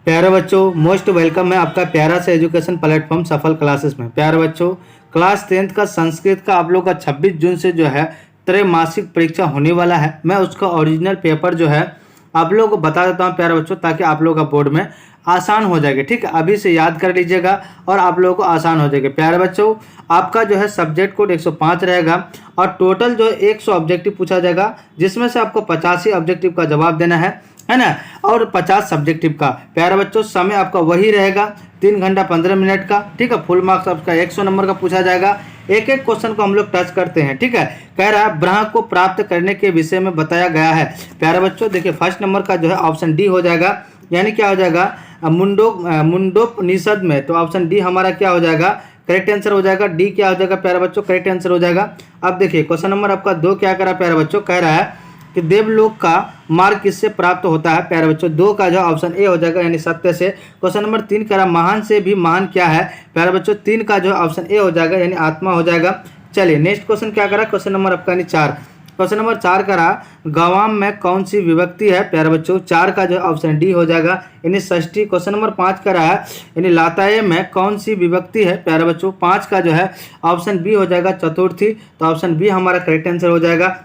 प्यारे बच्चों, most welcome है आपका प्यारा सा एजुकेशन प्लेटफॉर्म सफल क्लासेस में। प्यारे बच्चों, क्लास 10th का संस्कृत का आप लोग का 26 जून से जो है त्रैमासिक परीक्षा होने वाला है। मैं उसका ओरिजिनल पेपर जो है आप लोगों को बता देता हूँ प्यारे बच्चों, ताकि आप लोगों का बोर्ड में आसान हो जाएगा। ठीक है, अभी से याद कर लीजिएगा और आप लोगों को आसान हो जाएगा। प्यारे बच्चों, आपका जो है सब्जेक्ट कोड 105 रहेगा और टोटल जो है 100 ऑब्जेक्टिव पूछा जाएगा, जिसमें से आपको 85 ऑब्जेक्टिव का जवाब देना है ना, और 50 सब्जेक्टिव का। प्यारे बच्चों, समय आपका वही रहेगा 3 घंटा 15 मिनट का। ठीक है, फुल मार्क्स आपका 100 नंबर का पूछा जाएगा। एक एक क्वेश्चन को हम लोग टच करते हैं। ठीक है, कह रहा है ब्रह्म को प्राप्त करने के विषय में बताया गया है। प्यारे बच्चों, देखिए फर्स्ट नंबर का जो है ऑप्शन डी हो जाएगा, यानी क्या हो जाएगा मुंडोपनिषद में। तो ऑप्शन डी हमारा क्या हो जाएगा, करेक्ट आंसर हो जाएगा। डी क्या हो जाएगा प्यारे बच्चों, करेक्ट आंसर हो जाएगा। अब देखिए क्वेश्चन नंबर आपका 2 क्या करा प्यारे बच्चों, कह रहा है कि देवलोक का मार्ग किससे प्राप्त होता है। प्यारे बच्चों, 2 का जो ऑप्शन ए हो जाएगा, यानी सत्य से। क्वेश्चन नंबर 3 कह रहा महान से भी महान क्या है। प्यारे बच्चों, 3 का जो ऑप्शन ए हो जाएगा, यानी आत्मा हो जाएगा। चलिए नेक्स्ट क्वेश्चन क्या करा, क्वेश्चन नंबर आपका यानी 4। क्वेश्चन नंबर 4 करा गवाम में कौन सी विभक्ति है। प्यारे बच्चों, 4 का जो ऑप्शन डी हो जाएगा, यानी षष्ठी। क्वेश्चन नंबर 5 करा है यानी लाताए में कौन सी विभक्ति है। प्यारे बच्चों, 5 का जो है ऑप्शन बी हो जाएगा, चतुर्थी। तो ऑप्शन बी हमारा करेक्ट आंसर हो जाएगा।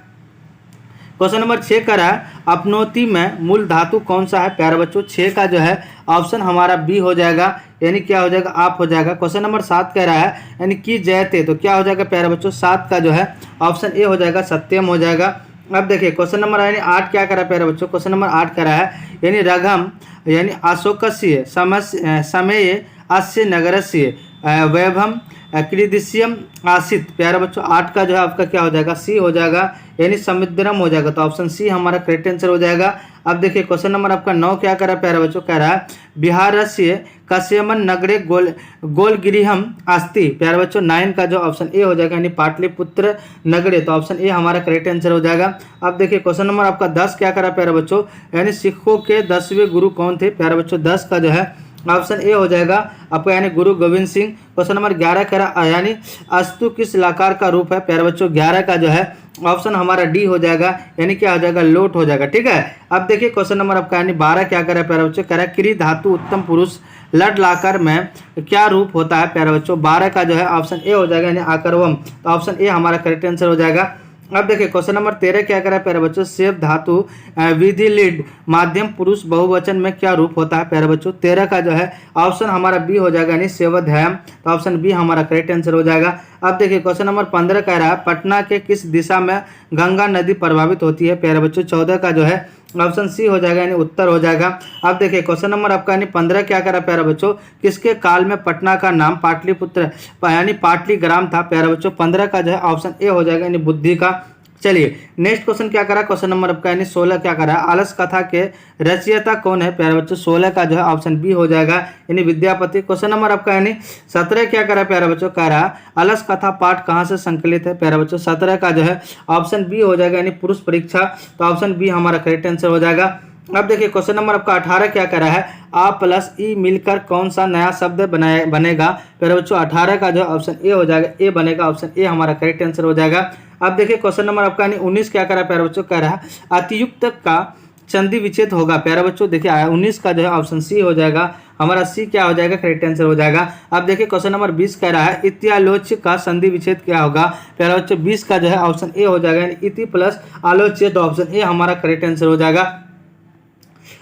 क्वेश्चन नंबर 6 का रहा है अपनौती में मूल धातु कौन सा है। प्यारे बच्चों, 6 का जो है ऑप्शन हमारा बी हो जाएगा, यानी क्या हो जाएगा, आप हो जाएगा। क्वेश्चन नंबर 7 कह रहा है यानी कि जयते, तो क्या हो जाएगा प्यारे बच्चों, 7 का जो है ऑप्शन ए हो जाएगा, सत्यम हो जाएगा। अब देखिए क्वेश्चन नंबर यानी 8 क्या करा प्यारे बच्चों, क्वेश्चन नंबर 8 करा है यानी रघम यानी अशोकस्य समय अस्य नगरस्य वैभव क्रीदिश्यम आसित। प्यारे बच्चों, 8 का जो है आपका क्या हो जाएगा, सी हो जाएगा, यानी समुद्रम हो जाएगा। तो ऑप्शन सी हमारा करेक्ट आंसर हो जाएगा। अब देखिए क्वेश्चन नंबर आपका 9 क्या कर रहा है प्यारे बच्चों, कह रहा है बिहार से कस्यमन नगरे गोलगिरिहम अस्ति। प्यारे बच्चों, 9 का जो ऑप्शन ए हो जाएगा, यानी पाटलिपुत्र नगरे। तो ऑप्शन ए हमारा करेक्ट आंसर हो जाएगा। अब देखिए क्वेश्चन नंबर आपका 10 क्या कर रहा है प्यारे बच्चों, यानी सिखों के 10वें गुरु कौन थे। प्यारे बच्चों, 10 का जो है ऑप्शन ए हो जाएगा आपका, यानी गुरु गोविंद सिंह। क्वेश्चन नंबर 11 करा यानी अस्तु किस लकार का रूप है। प्यारे बच्चों, 11 का जो है ऑप्शन हमारा डी हो जाएगा, यानी क्या हो जाएगा, लोट हो जाएगा। ठीक है, अब देखिए क्वेश्चन नंबर आपका यानी 12 क्या कर रहा है प्यारे बच्चों, कह रहा है क्री धातु उत्तम पुरुष लट लाकर में क्या रूप होता है। प्यारे बच्चों, 12 का जो है ऑप्शन ए हो जाएगा, यानी आकर्वम। तो ऑप्शन ए हमारा करेक्ट आंसर हो जाएगा। अब देखिए क्वेश्चन नंबर 13 क्या करा है प्यारे बच्चों, सेव धातु विधि लीड माध्यम पुरुष बहुवचन में क्या रूप होता है। प्यारे बच्चों, 13 का जो है ऑप्शन हमारा बी हो जाएगा, यानी सेवध्यायम। तो ऑप्शन बी हमारा करेक्ट आंसर हो जाएगा। अब देखिए क्वेश्चन नंबर 15 कह रहा है पटना के किस दिशा में गंगा नदी प्रभावित होती है। प्यारे बच्चों, 14 का जो है ऑप्शन सी हो जाएगा, यानी उत्तर हो जाएगा। अब देखिए क्वेश्चन नंबर आपका यानी 15 क्या करा प्यारे बच्चों, किसके काल में पटना का नाम पाटलिपुत्र यानी पाटलीग्राम था। प्यारे बच्चों, 15 का जो है ऑप्शन ए हो जाएगा, यानी बुद्धि का। चलिए नेक्स्ट क्वेश्चन क्या करा, क्वेश्चन नंबर आपका यानी 16 क्या करा है आलस कथा के रचयिता कौन है। प्यारे बच्चों, 16 का जो है ऑप्शन बी हो जाएगा, यानी विद्यापति। क्वेश्चन नंबर आपका यानी 17 क्या करा प्यारे बच्चों, कह रहा अलस कथा पाठ कहाँ से संकलित है। प्यारे बच्चों, 17 का जो है ऑप्शन बी हो जाएगा, यानी पुरुष परीक्षा। तो ऑप्शन बी हमारा करेक्ट आंसर हो जाएगा। अब देखिए क्वेश्चन नंबर आपका 18 क्या कर रहा है आ प्लस ई मिलकर कौन सा नया शब्द बनेगा। प्यारे बच्चों, 18 का जो ऑप्शन ए हो जाएगा, ए बनेगा। ऑप्शन ए हमारा करेक्ट आंसर हो जाएगा। अब देखिए क्वेश्चन नंबर आपका यानी 19 क्या कर रहा है प्यारे बच्चों, कह रहा है अतियुक्त का संधि विच्छेद होगा। प्यारे बच्चों, देखिए 19 का जो है ऑप्शन सी हो जाएगा, हमारा सी क्या हो जाएगा, करेक्ट आंसर हो जाएगा। अब देखिए क्वेश्चन नंबर 20 कह रहा है इत्यालोच्य का संधि विच्छेद क्या होगा। प्यारे बच्चों, 20 का जो है ऑप्शन ए हो जाएगा, यानी इति प्लस आलोच्य। तो ऑप्शन ए हमारा करेक्ट आंसर हो जाएगा।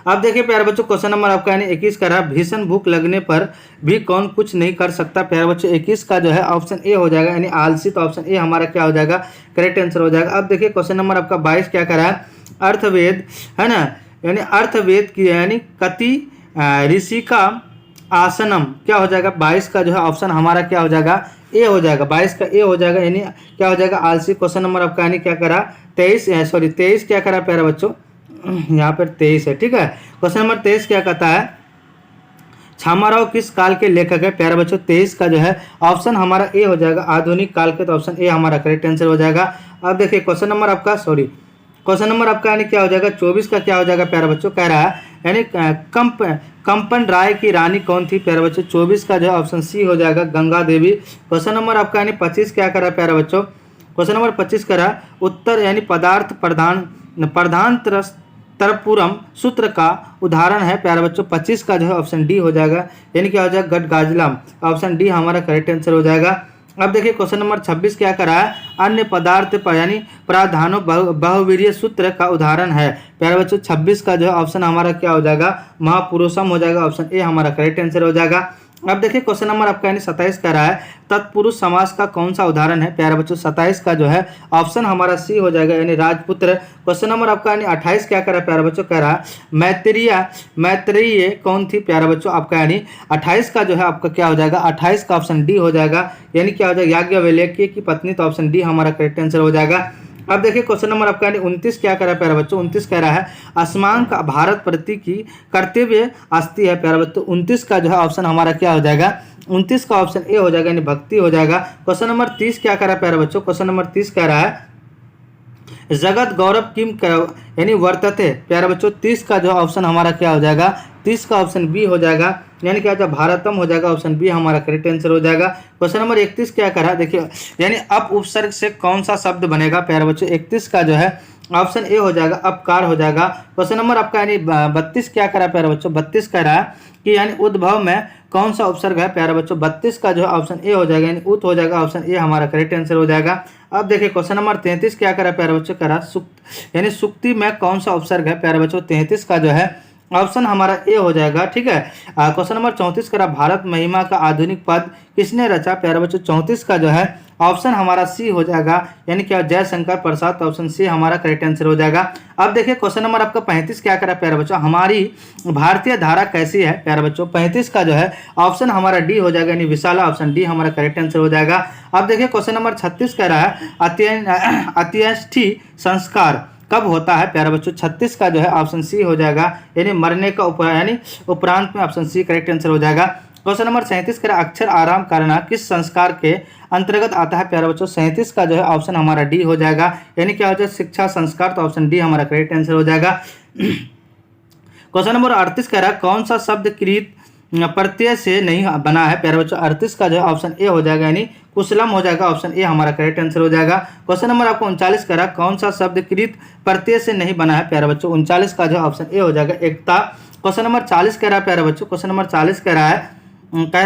अब देखिए प्यारे बच्चों क्वेश्चन नंबर आपका यानी 21 का रहा भीषण भूख लगने पर भी कौन कुछ नहीं कर सकता। प्यारे बच्चों, 21 का जो है ऑप्शन ए हो जाएगा, यानी आलसी। तो ऑप्शन ए हमारा क्या हो जाएगा, करेक्ट आंसर हो जाएगा। अब देखिए क्वेश्चन नंबर आपका 22 क्या करा है अर्थवेद है ना, यानी अर्थवेद की यानी कति ऋषि का आसनम क्या हो जाएगा। 22 का जो है ऑप्शन हमारा क्या हो जाएगा, ए हो जाएगा। 22 का ए हो जाएगा, यानी क्या हो जाएगा, आलसी। क्वेश्चन नंबर आपका यानी क्या करा 23 क्या करा प्यारे बच्चों, यहाँ पर 23 है। ठीक है, क्वेश्चन नंबर 23 क्या कहता है छामाराव किस काल के लेखक है। प्यारे बच्चों, 23 का जो है ऑप्शन हमारा ए हो जाएगा, आधुनिक काल के। तो ऑप्शन ए हमारा करेक्ट आंसर हो जाएगा। अब देखिए क्वेश्चन नंबर आपका यानी क्या हो जाएगा 24 का क्या हो जाएगा प्यारे बच्चों, कह रहा है यानी कंपन राय की रानी कौन थी। प्यारे बच्चों, 24 का जो है ऑप्शन सी हो जाएगा, गंगा देवी। क्वेश्चन नंबर आपका यानी 25 क्या करा प्यारे बच्चों, क्वेश्चन नंबर 25 करा उत्तर यानी पदार्थ प्रधान तरपुरम सूत्र का उदाहरण है प्यारे बच्चों 25 का जो है ऑप्शन डी हो जाएगा, यानी क्या हो जाएगा गटगाजलम, ऑप्शन डी हमारा करेक्ट आंसर हो जाएगा। अब देखिए क्वेश्चन नंबर 26 क्या करा है, अन्य पदार्थ पर यानी प्राधानो बहुवीर्य सूत्र का उदाहरण है प्यारे बच्चों 26 का जो है ऑप्शन हमारा क्या हो जाएगा महापुरुषम हो जाएगा, ऑप्शन ए हमारा करेक्ट आंसर हो जाएगा। अब देखिए क्वेश्चन नंबर आपका यानी 27 कह रहा है तत्पुरुष समास का कौन सा उदाहरण है प्यारे बच्चों 27 का जो है ऑप्शन हमारा सी हो जाएगा यानी राजपुत्र। क्वेश्चन नंबर आपका यानी 28 क्या कह रहा है प्यारे बच्चों, कह रहा है मैत्रेयी कौन थी प्यारे बच्चों, आपका यानी 28 का जो है आपका क्या हो जाएगा 28 का ऑप्शन डी हो जाएगा, यानी क्या हो जाएगा याज्ञवल्क्य की पत्नी, तो ऑप्शन डी हमारा करेक्ट आंसर हो जाएगा। अब देखिए क्वेश्चन नंबर आपका 29 क्या कह रहा है प्यारे बच्चों, 29 कह रहा है आसमान का भारत प्रति की कर्तव्य अस्ति है प्यारे बच्चों। 29 का जो है ऑप्शन हमारा क्या हो जाएगा 29 का ऑप्शन ए हो जाएगा यानी भक्ति हो जाएगा। क्वेश्चन नंबर 30 क्या कह रहा है प्यारे बच्चों, क्वेश्चन नंबर 30 कह रहा है जगत गौरव किम यानी वर्तते प्यारे बच्चों 30 का जो ऑप्शन हमारा क्या हो जाएगा 30 का ऑप्शन बी हो जाएगा, यानी क्या होगा भारतम हो जाएगा, ऑप्शन बी हमारा करेक्ट आंसर हो जाएगा। क्वेश्चन नंबर 31 क्या करा देखिए, यानी अप उपसर्ग से कौन सा शब्द बनेगा प्यारे बच्चों, 31 का जो है ऑप्शन ए हो जाएगा अपकार हो जाएगा। क्वेश्चन नंबर आपका यानी 32 क्या करा प्यारे बच्चों, 32 कह रहा है कि यानी उद्भव में कौन सा उपसर्ग है प्यारे बच्चों, 32 का जो है ऑप्शन ए हो जाएगा यानी उत हो जाएगा, ऑप्शन ए हमारा करेक्ट आंसर हो जाएगा। अब देखिए क्वेश्चन नंबर 33 क्या करा प्यारे बच्चों, करा सुक्त यानी सुक्ति में कौन सा उपसर्ग है प्यारे बच्चों, 33 का जो है ऑप्शन हमारा ए हो जाएगा, ठीक है। क्वेश्चन नंबर 34 करा भारत महिमा का आधुनिक पद किसने रचा प्यारे बच्चों, 34 का जो है ऑप्शन हमारा सी हो जाएगा, यानी क्या जयशंकर प्रसाद, ऑप्शन सी हमारा करेक्ट आंसर हो जाएगा। अब देखिए क्वेश्चन नंबर आपका 35 क्या करा प्यारे बच्चों, हमारी भारतीय धारा कैसी है प्यारे बच्चों, 35 का जो है ऑप्शन हमारा डी हो जाएगा यानी विशाला, ऑप्शन डी हमारा करेक्ट आंसर हो जाएगा। अब देखिए क्वेश्चन नंबर 36 कह रहा है अंत्येष्टि संस्कार कब होता है प्यारे बच्चों, 36 का जो है ऑप्शन सी हो जाएगा, यानी मरने का यानी उपरांत में, ऑप्शन सी करेक्ट आंसर हो जाएगा। क्वेश्चन नंबर 37 कह रहा है अक्षर आराम करना किस संस्कार के अंतर्गत आता है प्यारे बच्चों, 37 का जो है ऑप्शन हमारा डी हो जाएगा, यानी क्या हो जाएगा शिक्षा संस्कार, तो ऑप्शन डी हमारा करेक्ट आंसर हो जाएगा। क्वेश्चन नंबर 38 कह रहा है कौन सा शब्द कृत प्रत्यय से नहीं बना है प्यारे बच्चों, 38 का जो है ऑप्शन ए हो जाएगा यानी कुशलम हो जाएगा, ऑप्शन ए हमारा करेक्ट आंसर हो जाएगा। क्वेश्चन नंबर आपको 39 कह रहा है कौन सा शब्द कृत प्रत्यय से नहीं बना है प्यारे बच्चों, 39 का जो है ऑप्शन ए हो जाएगा एकता। क्वेश्चन नंबर 40 कह रहा है प्यारे बच्चों, क्वेश्चन नंबर 40 कह रहा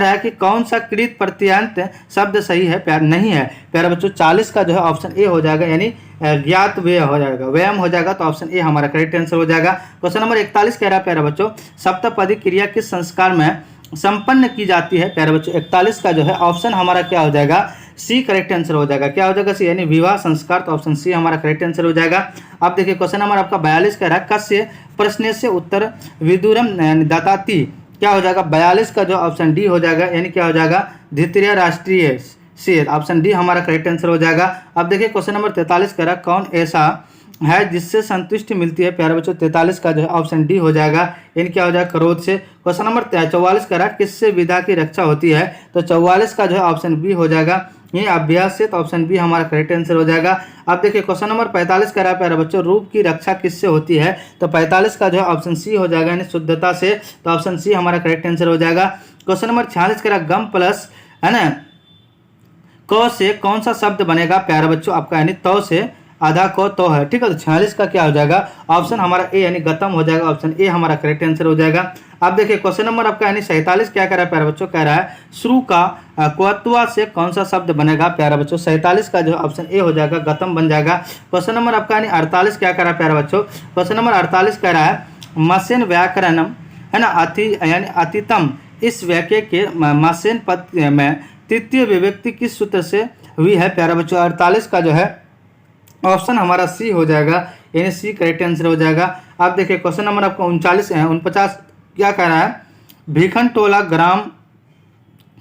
है कि कौन सा कृत प्रत्ययांत शब्द सही है प्यार नहीं है प्यारे बच्चों, 40 का जो है ऑप्शन ए हो जाएगा यानी ज्ञात व्यय हो जाएगा, व्यायाम हो जाएगा, तो ऑप्शन ए हमारा करेक्ट आंसर हो जाएगा। क्वेश्चन नंबर 41 कह रहा है प्यारे बच्चों सप्तपदी क्रिया किस संस्कार में संपन्न की जाती है प्यारे बच्चों, 41 का जो है ऑप्शन हमारा क्या हो जाएगा सी करेक्ट आंसर हो जाएगा, क्या हो जाएगा सी यानी विवाह संस्कार, तो ऑप्शन सी हमारा करेक्ट आंसर हो जाएगा। अब देखिए क्वेश्चन नंबर आपका 42 कह रहा है कस्य प्रश्न से उत्तर विदुरम दत्ताति क्या हो जाएगा, 42 का जो ऑप्शन डी हो जाएगा, यानी क्या हो जाएगा द्वितीय राष्ट्रीय से, ऑप्शन डी हमारा करेक्ट आंसर हो जाएगा। अब देखिए क्वेश्चन नंबर 43 कह रहा है कौन ऐसा है जिससे संतुष्टि मिलती है प्यारे बच्चों, 43 का जो है ऑप्शन डी हो जाएगा, यानी क्या हो जाएगा क्रोध से। क्वेश्चन नंबर 44 कह रहा है किससे विधा की रक्षा होती है, तो 44 का जो है ऑप्शन बी हो जाएगा, ये अभ्यास से, तो ऑप्शन बी हमारा करेक्ट आंसर हो जाएगा। अब देखिए क्वेश्चन नंबर 45 कह रहा है प्यारे बच्चों रूप की रक्षा किससे होती है, तो 45 का जो है ऑप्शन सी हो जाएगा यानी शुद्धता से, तो ऑप्शन सी हमारा करेक्ट आंसर हो जाएगा। क्वेश्चन नंबर 46 कह रहा है गम प्लस है ना क से कौन सा शब्द बनेगा प्यारे बच्चों आपका, यानी तो से आधा को तो है, ठीक है। तो 46 का क्या हो जाएगा ऑप्शन हमारा ए यानी गतम हो जाएगा, ऑप्शन ए हमारा करेक्ट आंसर हो जाएगा। अब देखिए क्वेश्चन नंबर आपका यानी 47 क्या कह रहा है प्यारे बच्चों, कह रहा है श्रु का क्वत्वा से कौन सा शब्द बनेगा प्यारे बच्चों, 47 का जो ऑप्शन ए हो जाएगा गतम बन जाएगा। क्वेश्चन नंबर आपका यानी 48 क्या कह रहा है प्यारे बच्चों, क्वेश्चन नंबर 48 कह रहा है मसेन व्याकरणम है ना यानी अतितम, इस वाक्य के मसेन पद में तृतीय विभक्ति किस सूत्र से हुई है प्यारे बच्चों, 48 का जो है ऑप्शन हमारा सी हो जाएगा, यानी सी करेक्ट आंसर हो जाएगा। अब देखिए क्वेश्चन नंबर आपका 49 क्या कह रहा है भीखन टोला ग्राम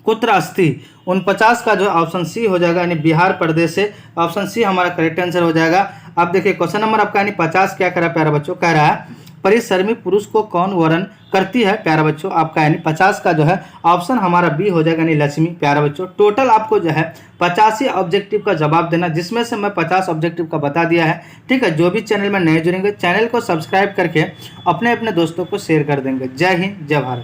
कुत्र अस्थि, 49 का जो ऑप्शन सी हो जाएगा यानी बिहार प्रदेश से, ऑप्शन सी हमारा करेक्ट आंसर हो जाएगा। अब देखिए क्वेश्चन नंबर आपका यानी 50 क्या कह रहा है प्यारे बच्चों, कह रहा है परिश्रमी पुरुष को कौन वर्ण करती है प्यारे बच्चों आपका, यानी 50 का जो है ऑप्शन हमारा बी हो जाएगा यानी लक्ष्मी प्यारे बच्चों। टोटल आपको जो है 85 ऑब्जेक्टिव का जवाब देना, जिसमें से मैं 50 ऑब्जेक्टिव का बता दिया है, ठीक है। जो भी चैनल में नए जुड़ेंगे चैनल को सब्सक्राइब करके अपने अपने दोस्तों को शेयर कर देंगे। जय हिंद जय भारत।